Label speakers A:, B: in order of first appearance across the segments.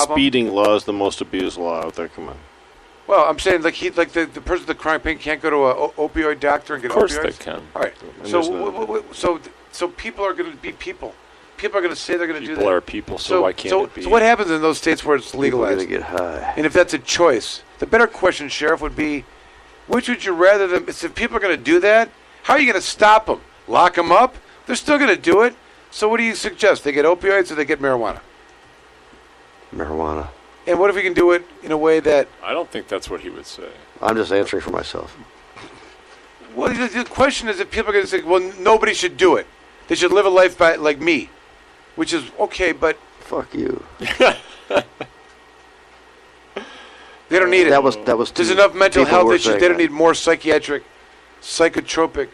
A: speeding law is the most abused law out there. Come on.
B: Well, I'm saying the person with the chronic pain can't go to a opioid doctor and get opioids.
C: Of course they can.
B: All right. So people are going to be people. People are going to say they're going to do that.
C: People are people, so why can't it be?
B: So what happens in those states where it's legalized?
D: People are going to get high.
B: And if that's a choice, the better question, Sheriff, would be, which would you rather them? If people are going to do that, how are you going to stop them? Lock them up? They're still going to do it. So what do you suggest? They get opioids or they get marijuana?
D: Marijuana.
B: And what if we can do it in a way that...
C: I don't think that's what he would say.
D: I'm just answering for myself.
B: Well, the question is if people are going to say, well, nobody should do it. They should live a life like me, which is okay, but...
D: Fuck you.
B: They don't need it.
D: That was
B: There's enough mental health issues. They don't need more psychiatric, psychotropic.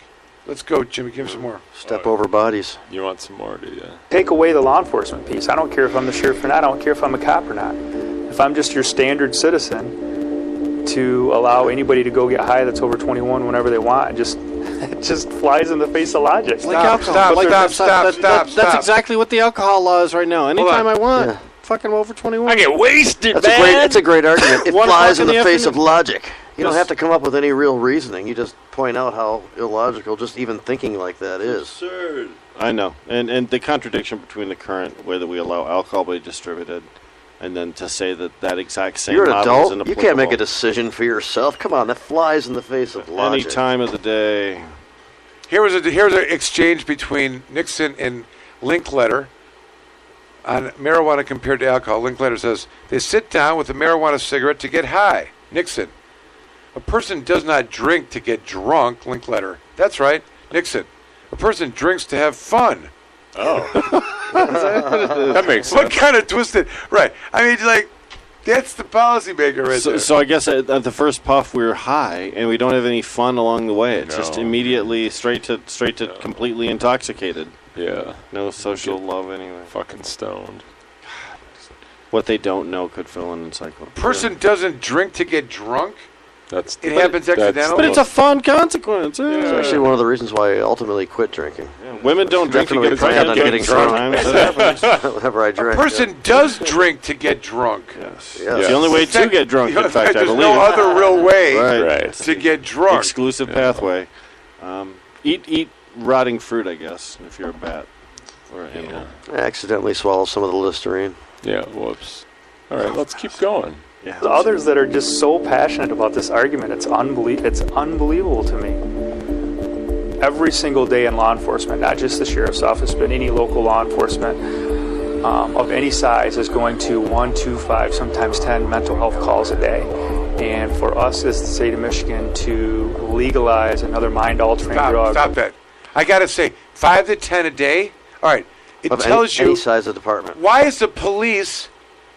B: Let's go, Jimmy. Give him some more.
D: Step over bodies.
C: You want some more, do you?
E: Take away the law enforcement piece. I don't care if I'm the sheriff or not. I don't care if I'm a cop or not. If I'm just your standard citizen, to allow anybody to go get high that's over 21 whenever they want, it just flies in the face of logic.
B: Stop.
A: That's exactly what the alcohol law is right now. Anytime I want. Yeah. Fucking over 21.
C: I get wasted, man.
D: That's a great argument. It flies in the face of logic. You don't have to come up with any real reasoning. You just point out how illogical just even thinking like that is.
A: Absurd. I know. And the contradiction between the current way that we allow alcohol to be distributed and then to say that exact same
D: model
A: is
D: inapplicable. You're an adult. You can't make a decision for yourself. Come on, that flies in the face of logic.
A: Any time of the day.
B: Here's an exchange between Nixon and Linkletter on marijuana compared to alcohol. Linkletter says, they sit down with a marijuana cigarette to get high. Nixon, a person does not drink to get drunk. Linkletter, that's right. Nixon, a person drinks to have fun.
C: Oh. That makes sense.
B: What kind of twisted? Right. I mean, like, that's the policymaker right there.
A: So I guess at the first puff we're high and we don't have any fun along the way. It's just immediately straight to completely intoxicated.
C: Yeah.
A: No social love anyway.
C: Fucking stoned.
A: What they don't know could fill an encyclopedia.
B: A person doesn't drink to get drunk. It happens
A: accidentally.
B: accidentally.
A: But it's a fun consequence. Yeah.
D: It's actually one of the reasons why I ultimately quit drinking.
A: Yeah. Women don't drink to get drunk.
D: Getting drunk. Whenever I drink.
B: A person does drink to get drunk.
A: Yes. It's the only way to get drunk, in fact, I believe.
B: There's no other real way
A: right.
B: to get drunk.
A: Exclusive pathway. Eat rotting fruit, I guess, if you're a bat or an animal.
D: I accidentally swallowed some of the Listerine.
C: Yeah, whoops. All right, let's keep going.
E: Yeah. The others that are just so passionate about this argument, it's unbelievable to me. Every single day in law enforcement, not just the sheriff's office, but any local law enforcement of any size is going to 1, 2, 5, sometimes 10 mental health calls a day. And for us as the state of Michigan to legalize another mind-altering drug.
B: Stop that. I got to say, 5 to 10 a day? All right. It tells you
D: any size of department.
B: Why is the police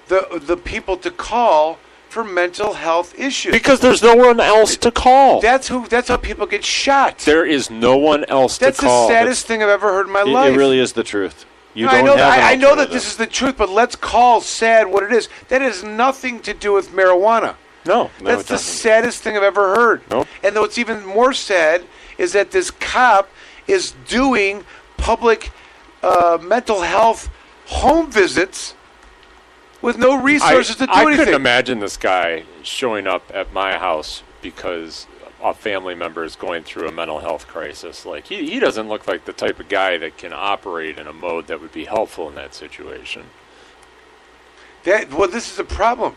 B: the people to call for mental health issues?
C: Because there's no one else to call.
B: That's how people get shot.
C: There is no one else to call.
B: That's the saddest thing I've ever heard in my life.
A: It really is the truth.
B: I know that this is the truth, but let's call sad what it is. That has nothing to do with marijuana.
C: No,
B: that's the saddest thing I've ever heard.
C: Nope.
B: And what's even more sad is that this cop is doing public mental health home visits with no resources to do anything.
C: I couldn't imagine this guy showing up at my house because a family member is going through a mental health crisis. Like, he doesn't look like the type of guy that can operate in a mode that would be helpful in that situation.
B: This is a problem.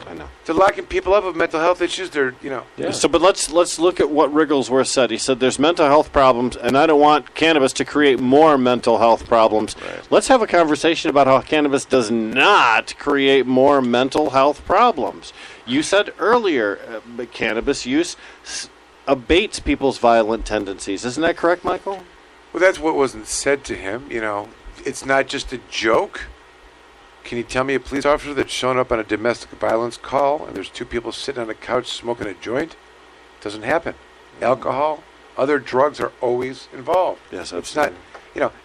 A: I know.
B: They're locking people up with mental health issues.
A: Yeah. So, but let's look at what Wrigglesworth said. He said there's mental health problems, and I don't want cannabis to create more mental health problems.
C: Right.
A: Let's have a conversation about how cannabis does not create more mental health problems. You said earlier, cannabis use abates people's violent tendencies. Isn't that correct, Michael?
B: Well, that's what wasn't said to him. It's not just a joke. Can you tell me a police officer that's shown up on a domestic violence call and there's 2 people sitting on a couch smoking a joint? Doesn't happen. Alcohol, other drugs are always involved.
A: Yes,
B: it's not.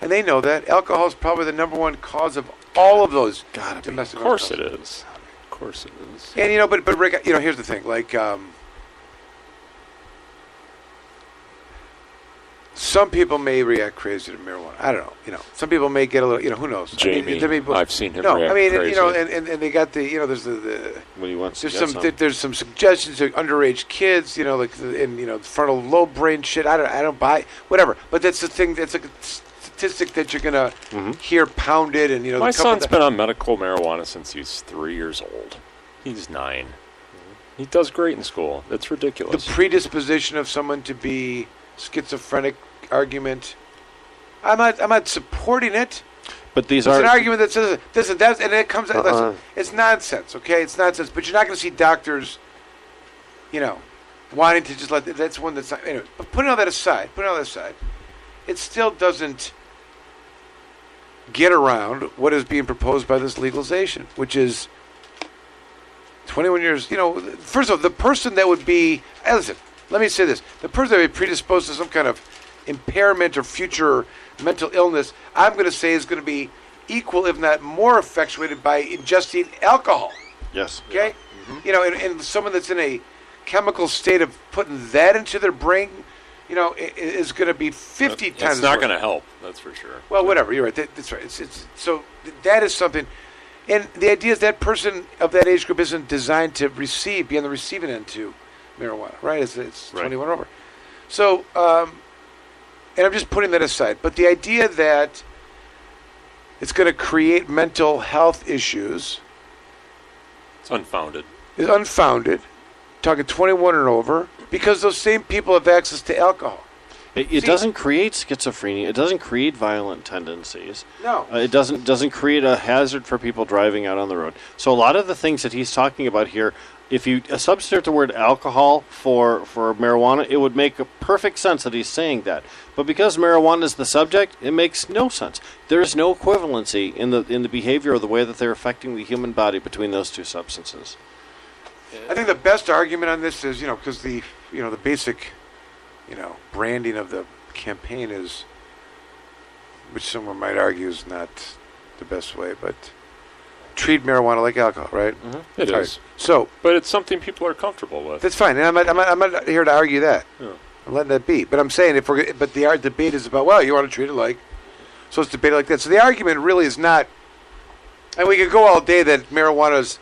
B: And they know that alcohol is probably the number one cause of all of those domestic.
C: Of course it is. Of course it is.
B: And but Rick, here's the thing. Like, some people may react crazy to marijuana. I don't know. Some people may get a little. Who knows?
C: Jamie, I've seen him.
B: No,
C: react crazy.
B: and they got the. There's the.
A: When he wants
B: there's
A: to
B: some.
A: get
B: There's some suggestions to underage kids. Frontal lobe brain shit. I don't buy whatever. But that's the thing. That's a statistic that you're gonna hear pounded. And
C: my son's been on medical marijuana since he's 3 years old. He's 9. He does great in school. That's ridiculous.
B: The predisposition of someone to be schizophrenic argument. I'm not supporting it.
A: But
B: it's an argument that says this and that, and it comes out. Listen, it's nonsense. Okay, it's nonsense. But you're not going to see doctors, wanting to just let. That's one that's not. Anyway, but putting all that aside, it still doesn't get around what is being proposed by this legalization, which is 21 years. First of all, the person that would be. Listen, let me say this: the person that would be predisposed to some kind of impairment or future mental illness, I'm going to say is going to be equal, if not more, effectuated by ingesting alcohol.
A: Yes.
B: Okay. Yeah. And someone that's in a chemical state of putting that into their brain, is going to be 50 times.
C: It's not going to help. That's for sure.
B: Well, whatever. You're right. That's right. So that is something. And the idea is that person of that age group isn't designed to be on the receiving end to marijuana, right? It's 21 over. So, and I'm just putting that aside. But the idea that it's going to create mental health issues,
C: it's unfounded.
B: Is unfounded. Talking 21 and over, because those same people have access to alcohol.
A: It doesn't create schizophrenia. It doesn't create violent tendencies.
B: No.
A: It doesn't create a hazard for people driving out on the road. So a lot of the things that he's talking about here, if you substitute the word alcohol for marijuana, it would make a perfect sense that he's saying that. But because marijuana is the subject, it makes no sense. There's no equivalency in the behavior or the way that they're affecting the human body between those two substances.
B: I think the best argument on this is, because the basic, branding of the campaign is, which someone might argue is not the best way, but treat marijuana like alcohol, right?
C: Mm-hmm. It is.
B: So,
C: but it's something people are comfortable with.
B: That's fine, and I'm not here to argue that. Yeah. I'm letting that be. But I'm saying but the debate is about, well, you want to treat it like, so it's debated like that. So the argument really is not, and we could go all day that marijuana's,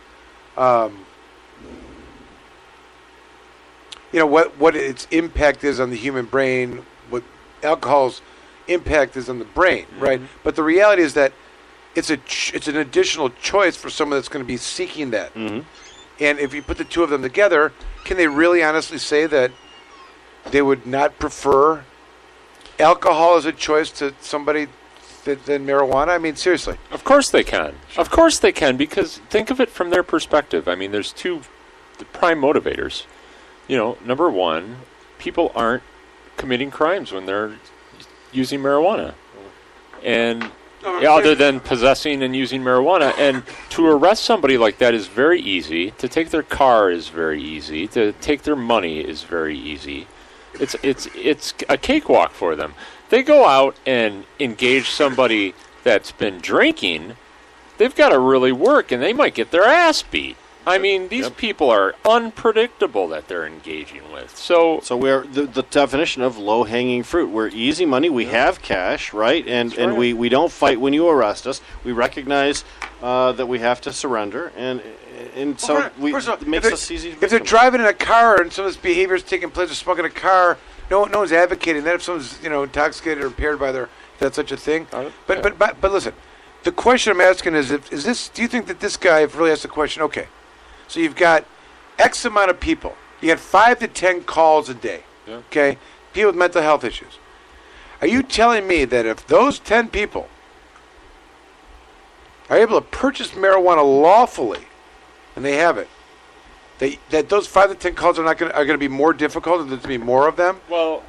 B: what its impact is on the human brain, what alcohol's impact is on the brain, right? But the reality is that it's an additional choice for someone that's going to be seeking that. And if you put the two of them together, can they really honestly say that they would not prefer alcohol as a choice to somebody than marijuana? I mean, seriously.
C: Of course they can. Sure. Of course they can, because think of it from their perspective. I mean, there's two prime motivators. Number one, people aren't committing crimes when they're using marijuana. And other than possessing and using marijuana. And to arrest somebody like that is very easy. To take their car is very easy. To take their money is very easy. It's a cakewalk for them. They go out and engage somebody that's been drinking, they've got to really work, and they might get their ass beat. I mean, these people are unpredictable that they're engaging with. So
A: we're the definition of low-hanging fruit. We're easy money. We have cash, right? And we don't fight when you arrest us. We recognize that we have to surrender, and so it makes us easy.
B: If they're driving in a car and some of this behavior is taking place, or smoking a car, no one's advocating that. If someone's intoxicated or impaired by that's such a thing. But listen, the question I'm asking is this? Do you think that this guy really asked the question? Okay. So you've got X amount of people. You got 5 to 10 calls a day. Yeah. Okay? People with mental health issues. Are you telling me that if those 10 people are able to purchase marijuana lawfully, and they have it, that those 5 to 10 calls are going to be more difficult, and there's going to be more of them?
C: Well,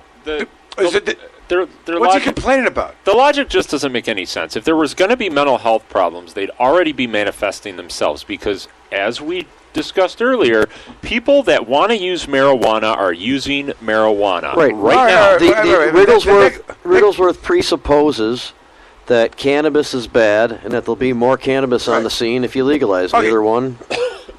B: what's he complaining about?
C: The logic just doesn't make any sense. If there was going to be mental health problems, they'd already be manifesting themselves, because as we discussed earlier, people that want to use marijuana are using marijuana right
D: now. Wigglesworth presupposes that cannabis is bad and that there'll be more cannabis on the scene if you legalize. Neither one.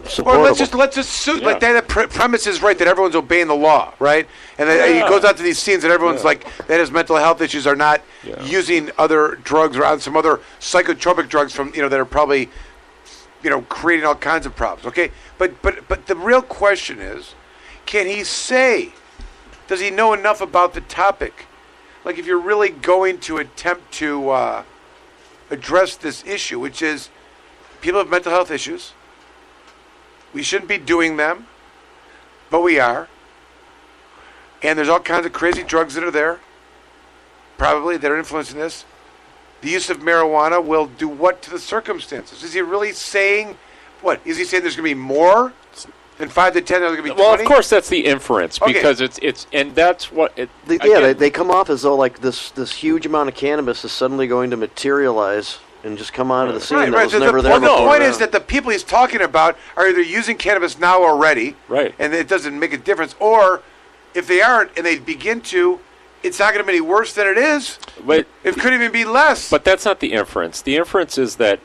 D: supportable.
B: Or let's assume like that premise is right, that everyone's obeying the law, right? And then he goes out to these scenes and everyone's like that has mental health issues, are not using other drugs or on some other psychotropic drugs from that are probably creating all kinds of problems. Okay, but the real question is, can he say? Does he know enough about the topic? Like, if you're really going to attempt to address this issue, which is people have mental health issues. We shouldn't be doing them, but we are. And there's all kinds of crazy drugs that are there, probably, that are influencing this. The use of marijuana will do what to the circumstances? Is he really saying, what? Is he saying there's going to be more than 5 to 10? There's going to be 20?
C: Well, of course, that's the inference, because it's and that's what it...
D: They come off as though, like, this huge amount of cannabis is suddenly going to materialize and just come onto the scene that was never there before.
B: The point is that the people he's talking about are either using cannabis now already,
C: right,
B: and it doesn't make a difference, or if they aren't and they begin to, it's not going to be any worse than it is.
C: But
B: it could even be less.
C: But that's not the inference. The inference is that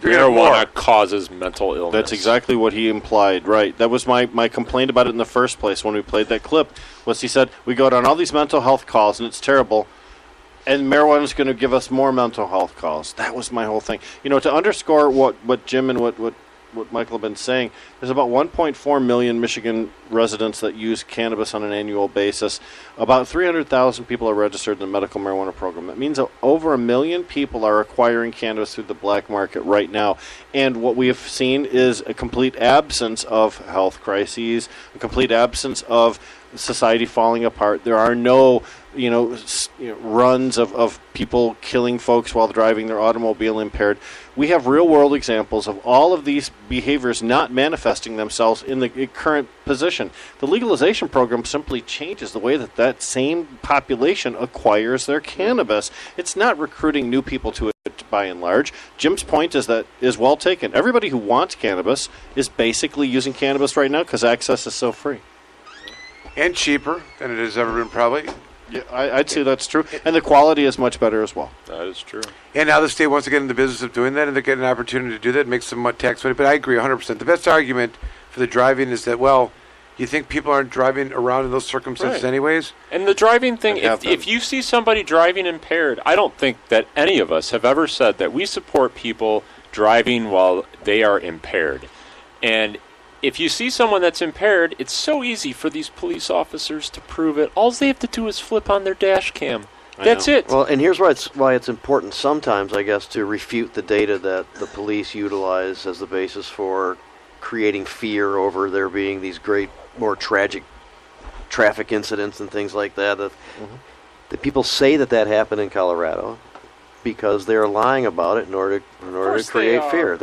C: marijuana causes mental illness.
A: That's exactly what he implied, right? That was my complaint about it in the first place when we played that clip, was he said, we go down all these mental health calls and it's terrible, and marijuana is going to give us more mental health calls. That was my whole thing. To underscore what Jim and what Michael have been saying, there's about 1.4 million Michigan residents that use cannabis on an annual basis. About 300,000 people are registered in the medical marijuana program. That means that over 1 million people are acquiring cannabis through the black market right now. And what we have seen is a complete absence of health crises, a complete absence of society falling apart. There are no runs of people killing folks while driving their automobile impaired. We have real-world examples of all of these behaviors not manifesting themselves in the current position. The legalization program simply changes the way that same population acquires their cannabis. It's not recruiting new people to it by and large. Jim's point is well taken. Everybody who wants cannabis is basically using cannabis right now because access is so free.
B: And cheaper than it has ever been, probably.
A: Yeah, I'd say that's true. And the quality is much better as well.
C: That is true.
B: And now the state wants to get in the business of doing that, and they're getting an opportunity to do that, make some tax money. But I agree 100%. The best argument for the driving is that, well, you think people aren't driving around in those circumstances anyways?
C: And the driving thing, if you see somebody driving impaired, I don't think that any of us have ever said that we support people driving while they are impaired. And if you see someone that's impaired, it's so easy for these police officers to prove it. All they have to do is flip on their dash cam. That's it.
D: Well, and here's why it's important sometimes, I guess, to refute the data that the police utilize as the basis for creating fear over there being these great, more tragic traffic incidents and things like that. The people say that happened in Colorado because they're lying about it in order to create fear.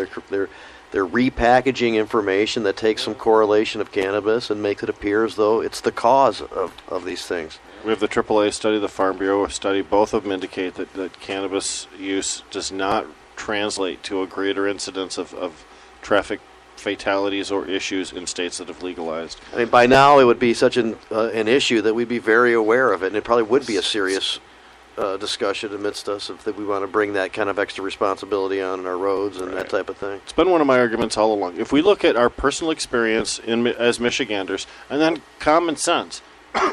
D: They're repackaging information that takes some correlation of cannabis and makes it appear as though it's the cause of these things.
A: We have the AAA study, the Farm Bureau study. Both of them indicate that cannabis use does not translate to a greater incidence of traffic fatalities or issues in states that have legalized.
D: I mean, by now it would be such an issue that we'd be very aware of it, and it probably would be a serious discussion amidst us if we want to bring that kind of extra responsibility on our roads and that type of thing.
A: It's been one of my arguments all along. If we look at our personal experience as Michiganders and then common sense,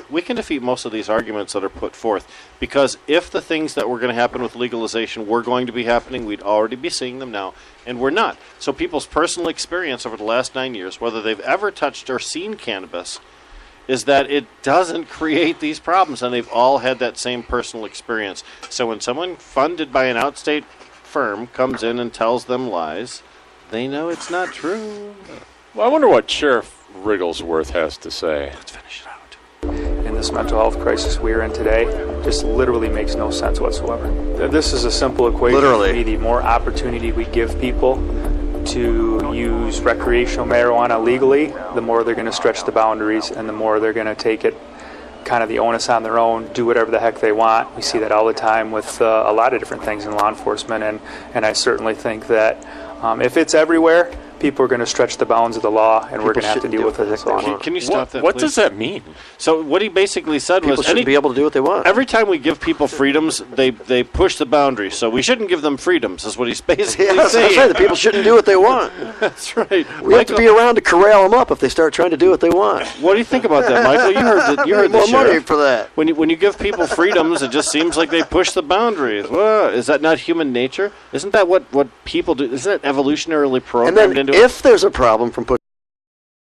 A: we can defeat most of these arguments that are put forth. Because if the things that were going to happen with legalization were going to be happening, we'd already be seeing them now, and we're not. So people's personal experience over the last 9 years, whether they've ever touched or seen cannabis, is that it doesn't create these problems, and they've all had that same personal experience. So when someone funded by an outstate firm comes in and tells them lies, they know it's not true.
C: Well, I wonder what Sheriff Rigglesworth has to say.
A: Let's finish it out.
E: In this mental health crisis we're in today, just literally makes no sense whatsoever. This is a simple equation.
D: Literally.
E: The more opportunity we give people to use recreational marijuana legally, the more they're going to stretch the boundaries and the more they're going to take it, kind of the onus on their own, do whatever the heck they want. We see that all the time with a lot of different things in law enforcement, and I certainly think that if it's everywhere, people are going to stretch the bounds of the law, and we're going to have to deal with it as well.
A: Can you stop that,
C: What
A: please?
C: does that mean?
A: So what he basically said
D: People
A: was
D: shouldn't be able to do what they want.
A: every time we give people freedoms, they push the boundaries. So we shouldn't give them freedoms, is what he's basically
D: Yeah, that's what I'm
A: saying.
D: saying. The people shouldn't do what they want.
A: That's right.
D: We have to be around to corral them up if they start trying to do what they want.
A: What do you think about that, Michael? You heard the
D: More money
A: sheriff.
D: for that.
A: When you give people freedoms, it just seems like they push the boundaries. Well, is that not human nature? Isn't that what people do? Isn't that evolutionarily
D: And
A: programmed
D: then
A: into it?
D: if there's a problem from